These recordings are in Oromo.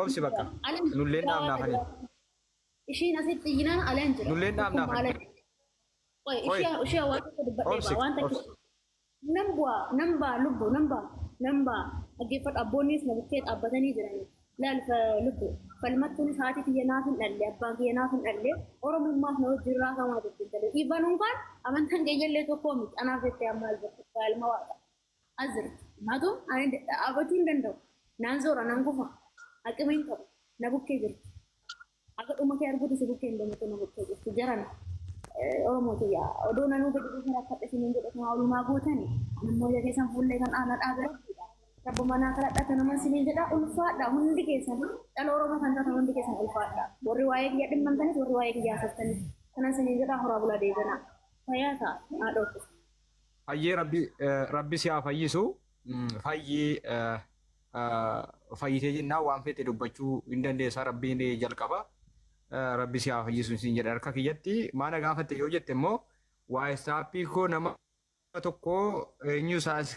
Obsi bakka. Nulleen dhaabnaa fani. Ishiin asitti iyyinaan aleen jira. Nulleen dhaabnaa fani. Ishee waan tokko dubbadhee waan takka. Nambaa lubbu nambaa dhaggeeffadhu abboonnis nabukkee dhaabbatanii jiranii. Laal lubbu falmattuun haati kiyya naaf hin dhalle abbaan kiyya naaf hin dhalle oromummaaf na wajjin raakamaa jechuun ta'e. Dhiibbanuun kan amantaan keeyyallee tokkoo miti anaaf jettee amma ilma waaqa. Azirti maatuun ani dhaabachuu hin danda'u. Naan zoora naan gufa haqima hin qabu na bukkee jirti. Akka dhuma kee arguutu si bukkee hin danda'u na bukkee jirti jarana. Oromoo kiyya odoo nanuu gadi dhufan akka dhasiniin jedhatu walumaa gootani. Ammoo jabeessan fuullee kan aanaa dhaabee Rabbu mana kadhadhaa nama siniin jedha ulfaadha hundi keessan dhala Oromoo kan taatan hundi keessan ulfaadha. Warri waa'ee kiyya dhimmantanis warri waa'ee kiyyaa saftanis kanan siniin jedha horaa bulaa deebanaa. Fayyaa ta'a haadhoofis. Fayyee rabbi si haa fayyisu. Fayyitee jennaan waan fete dubbachuu hin dandeessa rabbiin jalqaba. Rabbi si haa fayyisu siin jedha harka kiyyatti maana gaafatte yoo jette immoo waa'ee saappii koo nama tokko eenyu isaas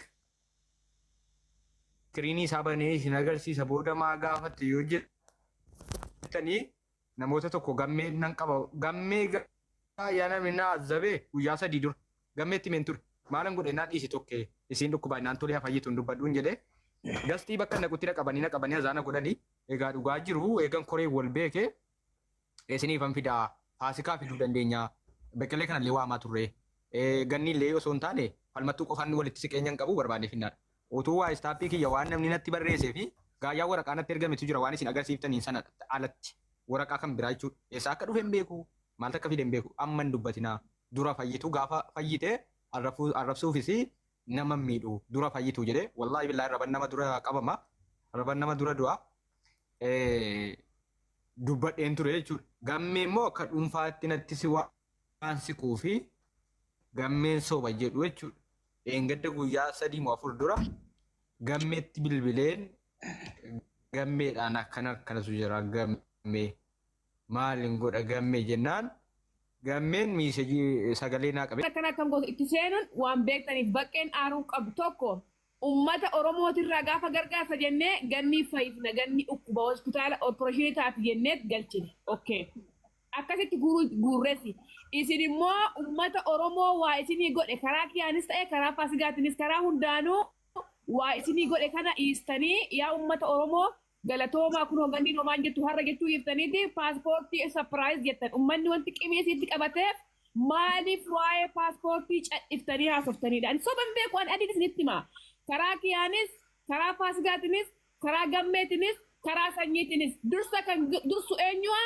Kirini sabanee isin agarsiisa booda maa gaafatte yoo jettanii namoota tokko gammee nan qaba gammee yaa namni na azabee guyyaa 3 dura gammeetti men ture maalan godhe naan dhiisi tokkee isin dhukkubaa naan tolee fayyituun dubbadhuun jedhee gastii bakka naqutti naqabanii azaana godhanii egaa dhugaa jiru eegan koree wal beekee isiniifan fidaa faasikaa fiduu dandeenya beqelee kanallee waamaa turre ganniillee osoo hin taane falmattuu qofaan walitti siqeenyaan qabu barbaadee finnaadha. Utuu waa istaappii kiyya waan namni natti barreessee fi gaayyaa waraqaa natti ergametu jira waan isin agarsiiftaniin sana alatti waraqaa kan biraa jechuudha. Eessaa akka dhufe hin beeku maal akka fide hin beeku amma hin dubbatinaa dura fayyitu gaafa fayyitee arrabsuufis nama miidhu dura fayyitu jedhee wallaahi billaahi raban nama dura qabama raban nama dura du'a dubbadheen ture jechuudha. Gammee immoo akka dhuunfaatti natti si waan siquu fi gammeen soba jedhu jechuudha. Engadda guyyaa 3 moo 4 dura gammeetti bilbileen gammeedhaan akkanatu jira gammee maalin godha gammee jennaan gammeen miisejii sagalee naa qabe. Akkana akkam gosa itti seenuun waan beektaniif baqqeen aaruu qabu tokko ummata Oromootirraa gaafa gargaarsa jennee ganni fayyifna ganni dhukkuba hospitaala opereeshinii taati jennee galchine. Okay. Akkasitti guurreessi. Isin immoo ummata Oromoo waa isinii godhe karaa kiyyaanis ta'e karaa faasigaatiinis karaa hundaanuu waa isinii godhe kana dhiistanii yaa ummata Oromoo galatoomaa kun hoogganni homaan jettu har'a jechuu dhiiftaniiti paaspoortii sapiraayiz jettan ummanni wanti qimee isitti qabateef maaliif waa'ee paaspoortii cadhiftanii haasoftaniidha. Ani soban beeku waan adiin isinitti himaa karaa kiyyaanis karaa faasigaatiinis karaa gammeetiinis karaa sanyiitiinis dursa kan dursu eenyu'a?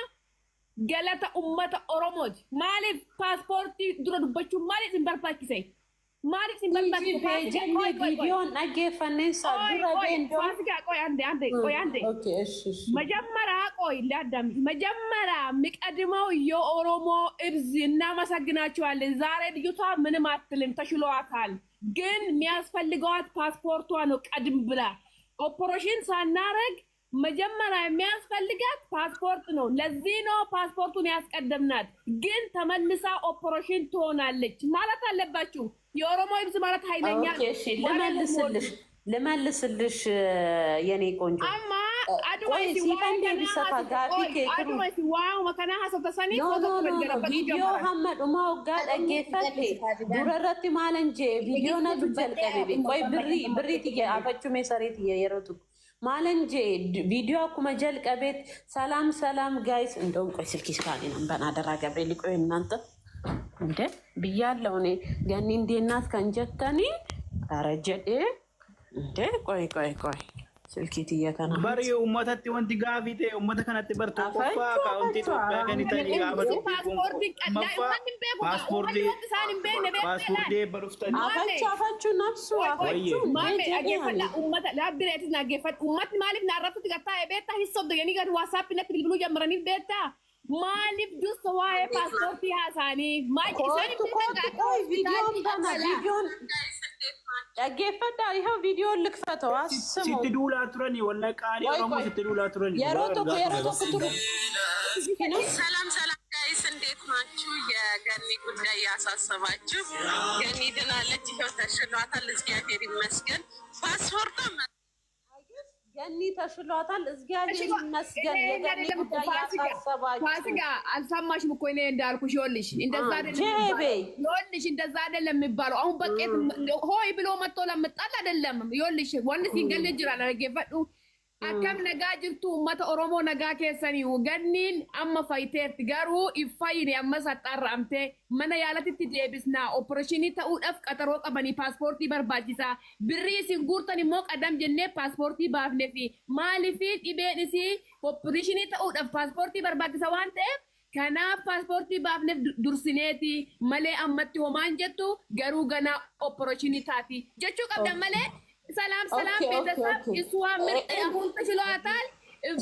Galata ummata Oromooti. Maaliif paaspoortii dura dubbachuun maaliif isin barbaachise? Maaliif isin barbaachise? Viidiyoon dhaggeeffanneen isaa dura beendoo. Faasigaa ande. Majammaraa majammaraa miqadimau yoo Oromoo ibዝና እናመሰግናቸዋለን። ዛሬ ልጅቷ ምንም አትልም ተሽሏታል። ግን የሚያስፈልገዋት ፓስፖርቷ ነው ቀድም ብላ ኦፕሬሽን ሳናረግ መጀመሪያ የሚያስፈልጋት ፓስፖርት ነው። ለዚህ ነው ፓስፖርቱን ያስቀደምናት። ግን ተመልሳ ኦፕሬሽን ትሆናለች ማለት አለባችሁ። የኦሮሞ ይብዝ ማለት ኃይለኛ እሺ ልመልስልሽ የኔ ቆንጆ አማ አድዋይ ሲፈንደ ቢሰፋ ጋፊ ከክሩ ዋው መከና ሀሰተሰኒ ፎቶ ተገረበት ቪዲዮ ሐመድ ኡማው ጋር አገፈት ዱረረት ማለንጀ ቪዲዮ ና ዱበል ቀበቢ ቆይ ብሪ ትየ አፈቹ መሰረት የየረቱ ማለንጀ ቪዲዮ አኩመ ጀል ቀቤት ሰላም ጋይስ እንደውም ቆይ ስልኪስ ካሊ ነው በናደራ ገብሬ ሊቆይ እናንተ እንደ ብያለሁ እኔ ገኒ እንዴናት ከንጀተኒ አረጀዴ እንደ ቆይ ስልኪት እየተና በሪ ኡመተቲ ወንቲ ጋፊቴ ኡመተ ከነቲ በርቶ ቆፋ ካውንቲ ኢትዮጵያ ገኒተኒ ጋበቱ ፓስፖርት በሩፍተኒ አፈቹ ነፍሱ ማሜ አገፈላ ኡመተ ላብሬት ናገፈት ኡመት ማሊፍ ናረፍት ገታ ቤታ ሂሶብ ደገኒ ጋር ዋትስአፕ ነት ቢልብሉ ጀምረኒ ቤታ ማሊፍ ዱስ ዋይ ፓስፖርት ያሳኒ ማጭ ሰኒ ቪዲዮ dhaggeeffadhaa ይሄው ቪዲዮ ልክፈተው አስሙ ስትዱላ ትረኒ ወላ ቃሪ ኦሮሞ ስትዱላ ትረኒ የሮቶ ትሩ ሰላም ጋይስ እንዴት ናችሁ? የገኒ ጉዳይ ያሳሰባችሁ ገኒ ድናለች። ይሄው ተሽሏታል። እግዚአብሔር ይመስገን። ፓስፖርቷ ገኒ ተሽሏታል። እግዚአብሔር ይመስገን። የገኒ ጉዳይ ያሳሰባችሁ ፋሲካ አልሰማሽም እኮ እኔ እንዳልኩሽ ይኸውልሽ፣ እንደዛ አይደለም ይኸውልሽ፣ እንደዛ አይደለም የሚባለው። አሁን በቄት ሆይ ብሎ መጥቶ ለምጣል አይደለም። ይኸውልሽ ወንድ ሲንገል ይጅራል አረገፈዱ akkam nagaa jirtu ummata oromoo nagaa keessanii ganniin amma fayiteerti garuu iffayine amma saxxarramte mana yaalatitti deebisnaa opereeshinii ta'uudhaaf qaxaroo qabanii paaspoortii barbaachisaa birrii isin guurtan immoo qadam jennee paaspoortii baafnee fi maaliif dhibeen isii opereeshinii ta'uudhaaf paaspoortii barbaachisa waan ta'eef kanaaf paaspoortii baafneef dursineeti malee ammatti homaan jettu garuu ganaa opereeshinii taati jechuu qabdan malee ሰላም ሰላም ቤተሰብ እሷ ምርጥ አሁን ተችሏታል።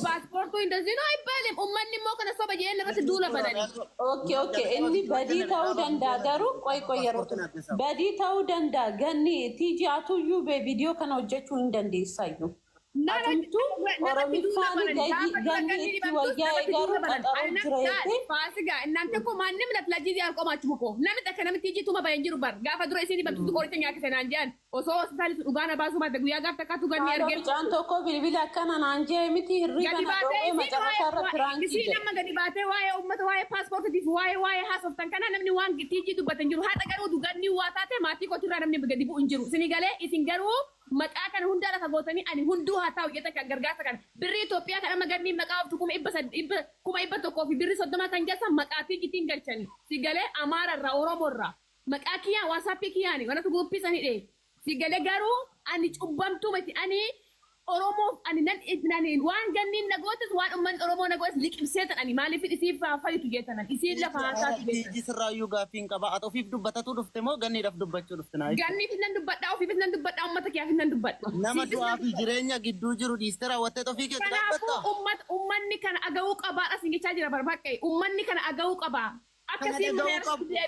ፓስፖርቱ እንደዚህ ነው አይባልም። ኡመኒ ሞ ከነሶ በየነ ረስ ዱለ በደኒ ኦኬ ኦኬ እኒ በዲ ታው ደንዳ ገሩ ቆይ የሮቱ በዲ ታው ደንዳ ገኒ ቲጂ አቱዩ በቪዲዮ ከነ ወጀቹ እንደንደ ይሳዩ ናንቱ ኦሮሚፋኒ ገኒ እቲ ወያ ይገሩ ቀጠሮ ትረይቴ ፋሲጋ እናንተ እኮ ማንም ለትላጂዚ አልቆማችሁ እኮ ለምን ተከነም ቲጂ ቱማ ባይንጅሩ በር ጋፋ ድሮ እሲኒ በቱ ቆርተኛ ከሰናንጃን ኦሶ ሆስፒታል ኡጋና ባሱ ማደጉ ያጋፍ ተካቱ ገኒ ያርገ ጫንቶ እኮ ቢልቢል አከናን አንጀ ሚቲ ሪበና ዶቄ መጨረሻ ረትራንኪ እሲ ለምን ገዲ ባቴ ዋይ ኡመት ዋይ ፓስፖርት ዲፍ ዋይ ሀሶፍተን ከና ነምኒ ዋን ቲጂ ዱበተንጅሩ ሀጠ ገሩ ዱገኒ ዋታቴ ማቲ ኮትራ ነምኒ በገዲ ቡ እንጅሩ ሲኒጋሌ ኢሲንገሩ maqaa kana hunda lafa gootanii ani hunduu haa ta'u jetta kan gargaarsa kana birrii Itoophiyaa kana maganni maqaa oftu kuma ibba tokkoo fi birrii 30 kan jessa maqaa tiijitiin galchani si galee Amaara irraa Oromoo irraa maqaa kiyyaa waasappii kiyyaani wanatu guppisanii dhee si galee garuu ani cubbamtuu miti ani Oromoo ani nan waan ganniin nagootis waan umman Oromoo nagootis liqimseetan ani maaliif isiif fayitu jettanan isiin lafa haasaatu jettanan Israayyuu gaaffiin qaba ati ofiif dubbatatu dhufte moo ganniidhaaf dubbachuu dhufte naa ganniif nan dubbadhaa ofiif nan dubbadhaa ummata kiyyaaf nan dubbadha nama du'aa fi jireenya gidduu jiru dhiiste raawwattee ofii kee dhaabbatta kanaafuu ummanni kana aga'uu qabaa asingichaa jira barbaaqee ummanni kana aga'uu qabaa akkasiin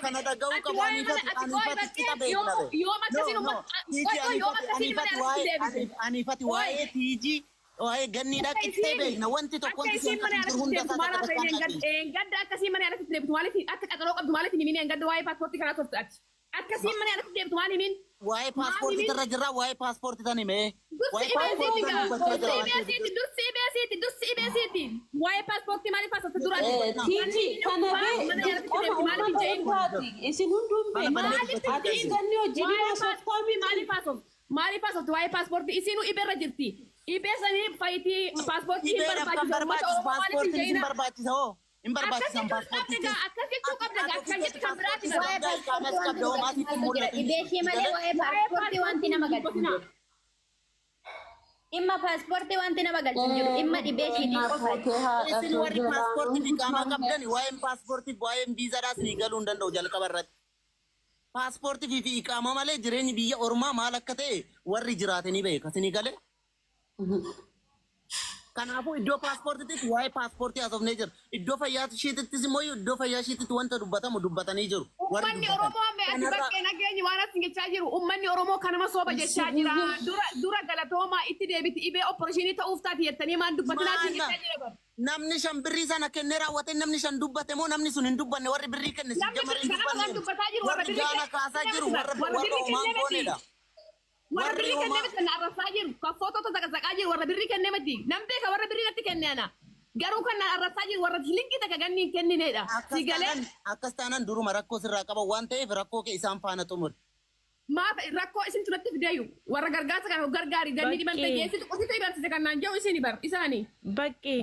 kana dhaga'uu qabu aniifati waa'ee tiijii waa'ee ganniidhaa qixxee beekna wanti tokko gadda akkasiin mana yaalatti deebitu maaliif akka qaxaroo qabdu maaliif hin himine gadda waa'ee paaspoortii kanaa toltaati akkasiin mana yaalatti deebitu maal himin waa'ee paaspoortii irra jirra waa'ee paaspoortii tan hime dursi ibeesiiti waa'ee paaspoortii maaliif paaspoortii dura tiiji kanabee isin hunduun beekati ganni hojii haasoftaami maaliif paaspoortii waa'ee paaspoortii isinuu ibeerra jirti ibeesanii fayitii paaspoortii hin barbaachisa hoo in barbaachisan paaspoortii akkas jechuu qabda akkan jettu kan biraati Ibeeshii malee waa'ee paaspoortii wanti nama galchu imma paaspoortii wanti nama galchu jiru imma dhibeeshiitii isin warri paaspoortii fi qaamaa qabdan waa'een paaspoortii waa'een viizaadhaas ni galuu hin danda'u jalqaba irratti paaspoortii fi iqaama malee jireenyi biyya ormaa maal akka ta'e warri jiraatanii beeka sinii galee kanaafuu iddoo paaspoortiitti waa'ee paaspoortii haasofnee jira iddoo fayyaa isheetittis immoo iddoo fayyaa isheetitti wanta dubbatamu dubbatanii jiru ummanni Oromoo ati bakkee nageenyi waan as jechaa jiru ummanni Oromoo kanama sooba jechaa jira dura galatoomaa itti deebiti ibee opereeshinii ta'uuf taati jettanii maan dubbatinaa jechaa jira namni shan birrii sana kennee raawwate namni shan dubbate moo namni sun hin dubbanne warri birrii kenne si jamari hin dubbanne warri gaana kaasaa jiru warra uumaan gooneedha warra birrii kennee miti arrasaa jiru kan footota zaqazaqaa jiru warra birrii kennee miti nam beeka warra birrii natti kenne ana garuu kan arrasaa jiru warra linkii takka ganni kennineedha si galee akkas taanaan duruma rakkoo sirraa qaba waan ta'eef rakkoo kee isaan faana xumuri maaf rakkoo isin tunatti fideeyu warra gargaarsa kan gargaari ganni dhibante geessitu qotite ibarsise kannaan jiru isini bar isaanii baqqee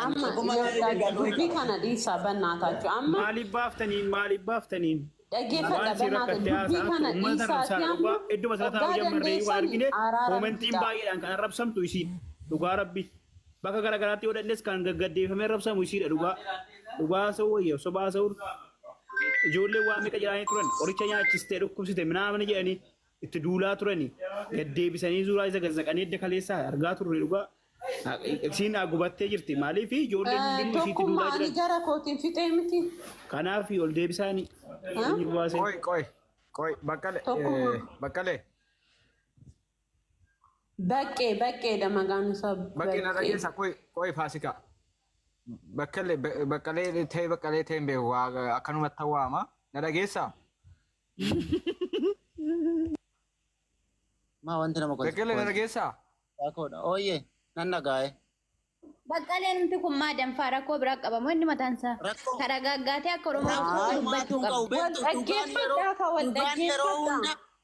amma dubbii kana dhiisaa bannaataችሁ amma maaliif baaftaniin dhaggeeffadha banaata dubbii kana dhiisaati amma iddoo masalataa hojjamarree waan argine koomentiin baay'eedhaan kan arrabsamtu isii dhugaa rabbi bakka garagaraatti yoo dandees kan gaggaddeeffamee arrabsamu isiidha dhugaa sa'u wayya sobaa sa'u ijoollee waan meeqa jedhanii turan qoricha nyaachistee dhukkubsite minaamni jedhanii itti duulaa turanii gaddeebisanii suuraa isa gazzaqanii edda kaleessaa argaa turre dhugaa isiin gubattee jirti maaliif ijoolleen hundinuu isiitti duulaa jiran tokkummaa gara kootiin fixee miti kanaaf ol deebisaanii ቆይ በቀለ በቄ ለመጋነሳ በቄ ነረጌሳ ቆይ ፋሲካ በቀሌ ተይም ቤ አከኑ መተዋማ ነረጌሳ ማ ወንት ነመ ቆይ በቀለ ነረጌሳ Akoodha. Ooyyee nan dhagaa'e. Baqqaleen nuti kun maadam faa rakkoo biraa qabamu inni mataan isaa. Rakkoo. Karaa gaggaatee akka Oromoo dubbachuu qabu.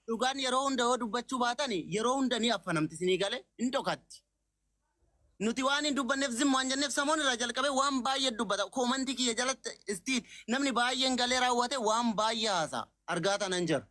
Dhugaan yeroo hunda yoo dubbachuu baatan yeroo hunda ni affanamti isinii galee hin dhokatti. Nuti waan hin dubbanneef zimma waan jenneef samoon irraa jalqabee waan baay'ee dubbata. Koomantii kiyya jalatti istiin namni baay'een galee raawwate waan baay'ee haasa argaa tanan jira.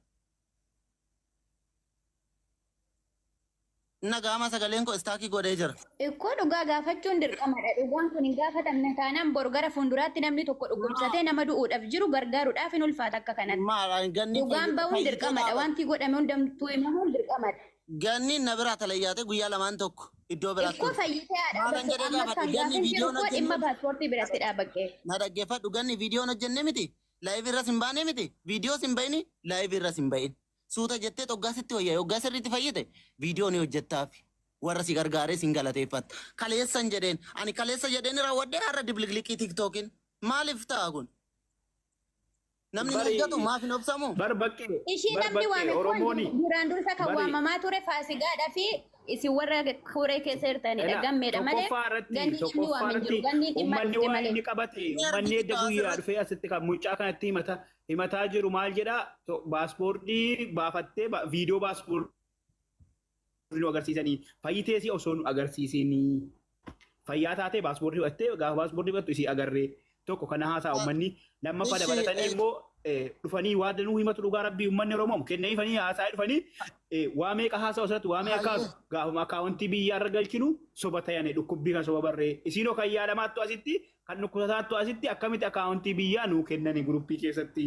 Nagaama sagaleen koo istaakii godhee jira. Ikkoo dhugaa gaafachuun dirqamadha. Dhugaan kun hin gaafatamne taanaan bor gara fuulduraatti namni tokko dhukkubsatee nama du'uudhaaf jiru gargaaruudhaaf hin ulfaata akka kanatti. Dhugaan bahuun dirqamadha. Wanti godhame hundumtuu himamuun dirqamadha. Ganni na biraa talayyaate guyyaa lamaan tokko iddoo biraatti. Ikkoo fayyitee haadha. Ganni viidiyoon dhimma paaspoortii biratti dhaabbaqqee. Na dhaggeeffadhu ganni viidiyoon hojjenne miti. Laayivii irras hin baane miti. Viidiyoos hin bayini laayivii irras hin bayin. Suuta jettee hoggaasitti hoyyaa hoggaa sirriitti fayyite viidiyoo ni hojjettaaf warra si gargaaree sin galateeffatta. Kaleessan jedheen ani kaleessa jedheen raawwadhee har'a dibliqliqii tiktookiin maaliif ta'a kun? Namni eeggatu maaf hin obsamu? Barbaqqee. Ishii namni waame kun duraan dursa kan waamamaa ture faasigaadhaa fi isin warra kuree keessa jirtanidha gammeedha malee ganni namni waame jiru ganni dhimma dhufte malee. Inni qabate uummanni edda guyyaa dhufee asitti kan mucaa kanatti himataa jiru maal jedhaa paaspoortii baafattee viidiyoo paaspoortii nu agarsiisanii fayyitee si osoo nu agarsiisanii fayyaa taatee paaspoortii fudhattee gaafa paaspoortii fudhattu isii agarree tokko kana haasaa uummanni lammaffaa dabalatanii immoo dhufanii waa danuu himatu dhugaa rabbii uummanni Oromoo kennanii haasaa dhufanii waa meeqa haasaa osatti waa meeqa kaasu gaafuma akaawuntii biyyaa irra galchinu soba ta'anii dhukkubbii kan soba barree isiinoo kan yaadamaattu asitti kan dhukkubsataattu asitti akkamitti akaawuntii biyyaa nuu kennanii guruppii keessatti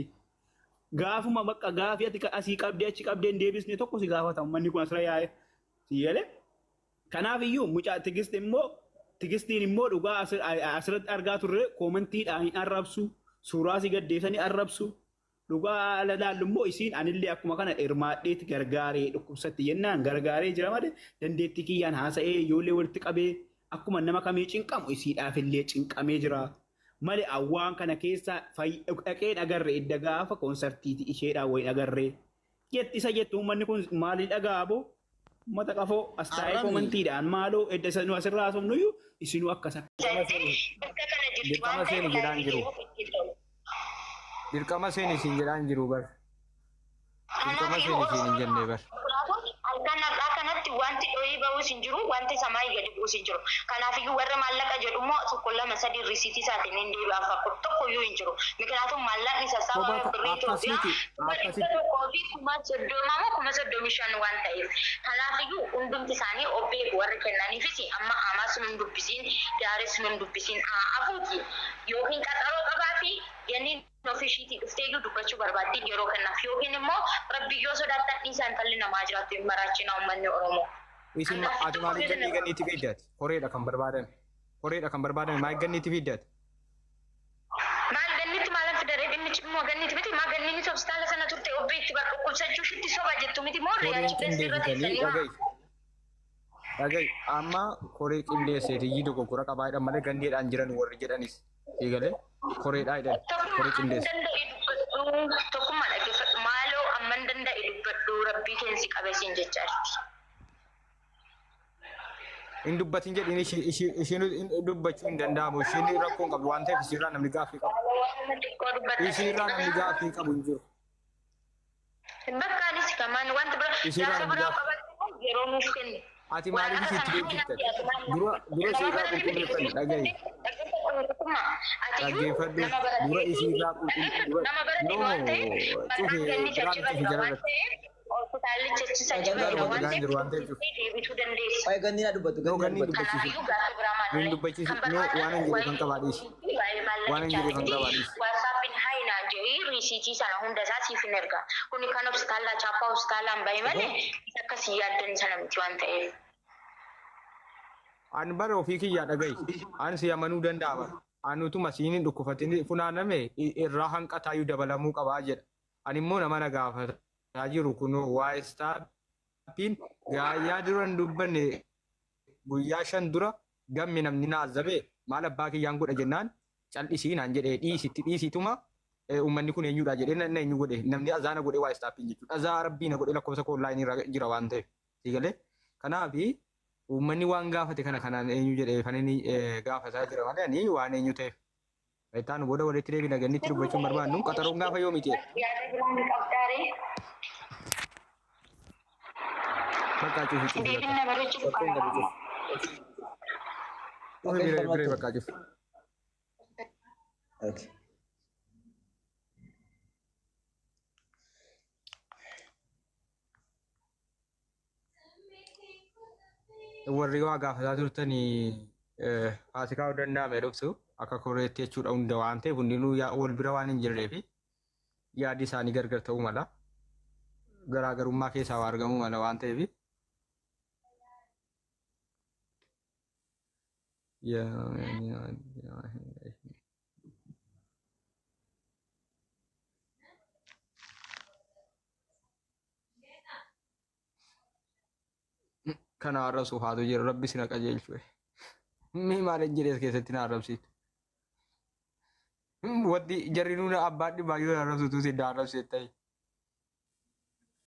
gaafuma bakka gaafii ati asii qabdee achi qabdee deebisne tokko si gaafata uummanni kun asirra yaa'e si jedhe kanaaf iyyuu mucaa tigistiin immoo dhugaa asirratti argaa turre koomantiidhaan hin arrabsu suuraa si gaddeessanii arrabsu dhugaa laallu immoo isiin anillee akkuma kana hirmaadheetti gargaaree dhukkubsatti jennaan gargaaree jira malee dandeettii kiyyaan haasa'ee ijoollee walitti qabee akkuma nama kamii cinqamu isiidhaafillee cinqamee jira malee awwaan kana keessa dhaqee agarre edda gaafa koonsartiiti isheedhaan wayi agarre isa jettu uummanni kun maaliin dhagaaboo mata qafoo astaa'ee koomantiidhaan maaloo edda isa nu asirraa haasofnuyyuu isinuu akkasa. Dirqama seeni jedhaan jiru. Dirqama seeni isin jedhaan jiru bar. Dirqama seeni isin hin jenne bar. Halkan har'aa kanatti wanti dhohii bahus hin jiru, wanti samaayii gadi bu'us hin jiru. Kanaafiyyuu warra maallaqa jedhu immoo tokko lama sadii risiitii isaatiin hin deebi'aaf akka tokko iyyuu hin jiru. Mikiraatuun maallaqni sassaabaa birrii Itoophiyaa kuma soddomii shan waan ta'eef. Kanaafiyyuu hundumti isaanii obbeeku warri kennaniifis amma amaas nun dubbisiin gaaris nun dubbisiin afuuti yookiin qaxaroo qabaa fi yenniin ofishiitii dhuftee iyyuu dubbachuu barbaaddiin yeroo kennaaf yookiin immoo rabbiyyoo sodaattan dhiisaan talli namaa jiraattu hin maraachina uummanni Oromoo. Isin ati maaliif gannii ganniitti fiiddaati? Horeedha kan barbaadan. Horeedha kan barbaadan maaliif ganniitti fiiddaati? Maal ganniitti maalan fidaree dhimmichi immoo ganniitti miti maa ganniinis hospitaala sana turte obbeetti bakka dhukkubsachuu shitti soba jettu miti moo reeyachi keessi irra teessanii maa? Dhaga'i amma koree qindeesseeti iyyii dogoggora qabaa jedhan malee gandeedhaan jiran warri jedhanis eegalee koreedhaa jedhan koree qindeesse. Tokkummaa dhaggeeffadhu maaloo amman danda'e dubbadhu rabbii keensi qabeessiin jechaa jirti. Hin dubbatin jedhin ishiin dubbachuu hin danda'amu ishiin rakkoo hin qabdu waan ta'eef isiirraa namni gaaffii qabu. Isiirraa namni gaaffii qabu hin jiru. Bakkaanis kamaan wanta biraa qabatu yeroo nuuf kennu. Ati maaliif isitti beeksifte? Dura isiirraa qulqulleeffanne dhaga'i. Dhaggeeffadhu dura isiirraa qulqulleeffanne. Nama barate waan ta'eef Cufe biraan jalarratti. hospitaalli jechisaa jiru waan ta'eef deebituu dandeessi. Waa'ee ganni na dubbatu. Ganni dubbachiisu. Ganni dubbachiisu. Waan hin jedhe kan qabaadhiis. Waan hin jedhe kan qabaadhiis. Wasaappiin haayinaa jedhee riisiitii sana hunda isaa siif hin erga. Kuni kan hospitaalaa chaappaa hospitaalaan bahe malee akkasii yaaddan sana miti waan ta'eef. Ani bara ofii kiyyaa dhaga'i. Ani si amanuu danda'ama. Ani utuma siin dhukkufatin funaaname irraa hanqataayyuu dabalamuu qabaa jedha. Ani immoo nama na gaafata. Jiru kun waa'ee istaappiin gaayyaa dura hin dubbanne guyyaa 5 dura gammi namni na azzabe maal abbaa kiyyaan godha jennaan cal'isii naan jedhee dhiisituma uummanni kun eenyudha jedhee na eenyu godhe namni azaana godhe waa'ee istaappiin jechuudha. Azaa rabbii na godhe lakkoofsa koo onlaayinii irra jira waan ta'eef. Sigalee kanaafi Uummanni waan gaafate kana kanaan eenyu jedhee kan inni gaafataa jira malee ani waan eenyu ta'eef. Itaan booda walitti deebina gannitti dubbachuun barbaannu qaxaroon gaafa yoo miti. Yaada biraan qabdaare. Bakka cufi. Deebina bareechuu qaba. Bire bakka cufi. Okay. Warri waa gaafataa turtanii faasikaa yoo danda'ame dhugsu akka koreetti jechuudha hunda waan ta'eef hundinuu wal bira waan hin jirreefi yaaddi isaanii gargar ta'uu mala. Garaagarummaa keessaa waa argamuu mala waan ta'eef. Kana arrabsu haatu jiru rabbi sina qajeelchu. Mi maal jedhees keessatti na arrabsiitu. Wanti jarri nuuna abbaan dhibaa yoo arrabsutu si arrabsiisu ta'e.